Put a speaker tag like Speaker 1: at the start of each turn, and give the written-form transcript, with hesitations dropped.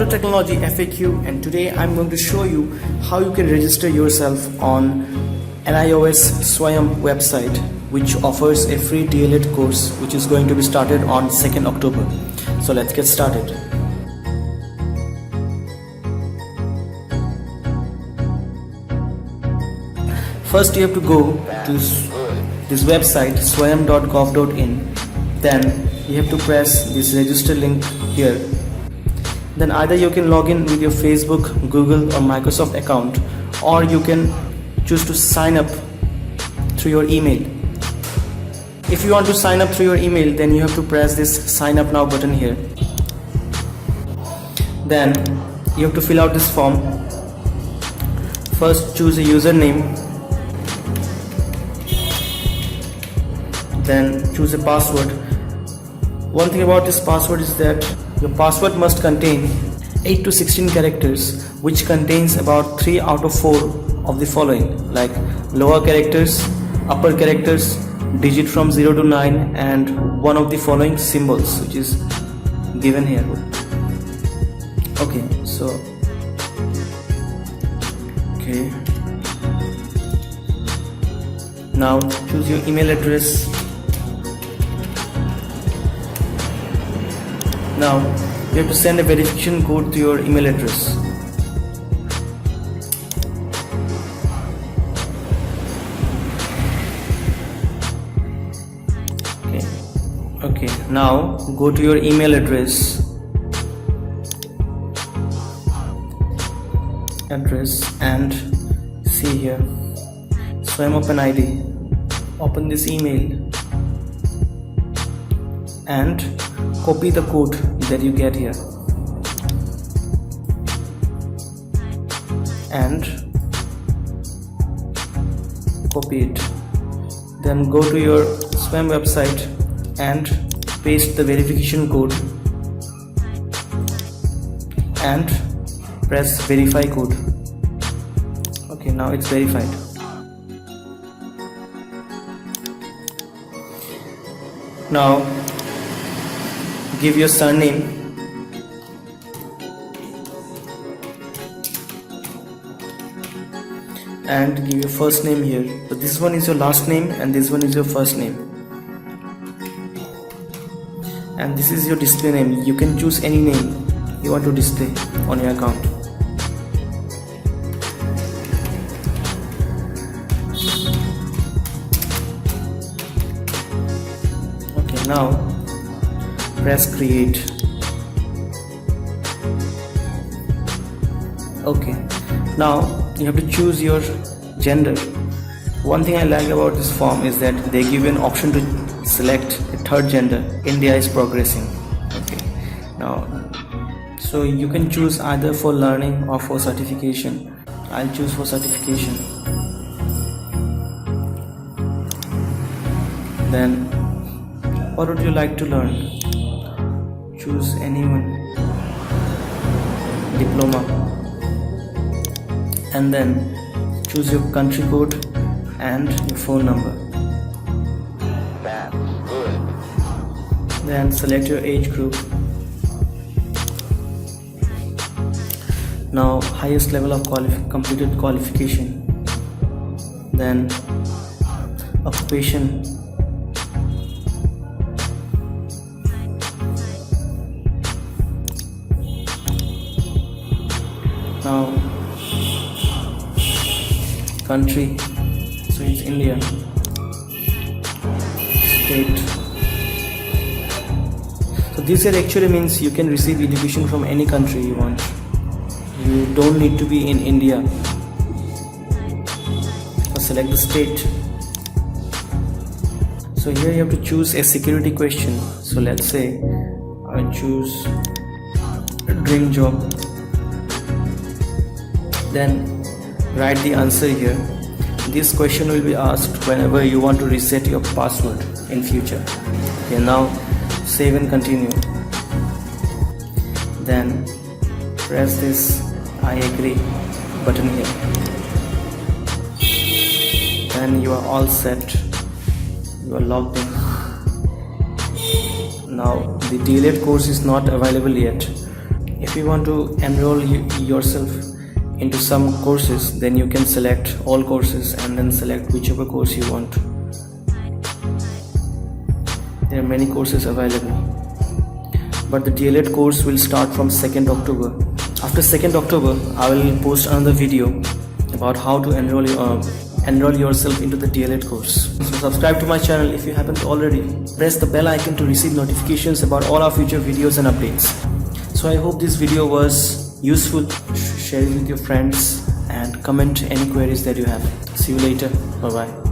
Speaker 1: Technology FAQ, and today I'm going to show you how you can register yourself on NIOS Swayam website, which offers a free D.El.Ed course which is going to be started on 2nd October. So let's get started. First you have to go to this website swayam.gov.in. Then you have to press this register link here. Then either you can log in with your Facebook, Google or Microsoft account, or you can choose to sign up through your email. If you want to sign up through your email, then you have to press this sign up now button here. Then you have to fill out this form. First choose a username, then choose a password. One thing about this password is that your password must contain 8 to 16 characters, which contains about 3 out of 4 of the following, like lower characters, upper characters, digit from 0 to 9, and one of the following symbols which is given here. Okay, now choose your email address. Now you have to send a verification code to your email address. Okay, now go to your email address and see here Swayam Open ID. Open this email and copy the code that you get here and copy it. Then go to your Swayam website and paste the verification code and press verify code. Okay, now it's verified. Now give your surname and give your first name here. So this one is your last name and this one is your first name, and this is your display name. You can choose any name you want to display on your account. Okay, now press create. Okay, now you have to choose your gender. One thing I like about this form is that they give you an option to select a third gender. India is progressing. Okay, now so you can choose either for learning or for certification. I'll choose for certification. Then what would you like to learn? Choose anyone, diploma, and then choose your country code and your phone number.
Speaker 2: That's good.
Speaker 1: Then select your age group. Now highest level of completed qualification. Then occupation. Now country, so it's India. State. So this here actually means you can receive education from any country you want. You don't need to be in India. So select the state. So here you have to choose a security question. So let's say I choose a dream job. Then write the answer here. This question will be asked whenever you want to reset your password in future. Okay, now save and continue. Then press this I agree button here. Then you are all set. You are logged in. Now the D.El.Ed course is not available yet. if you want to enroll yourself into some courses, then you can select all courses and then select whichever course you want. There are many courses available, but the D.El.Ed course will start from 2nd October. After 2nd October, I will post another video about how to enroll yourself into the D.El.Ed course. So subscribe to my channel if you haven't already. Press the bell icon to receive notifications about all our future videos and updates. So I hope this video was useful. Share it with your friends and comment any queries that you have. See you later. Bye bye.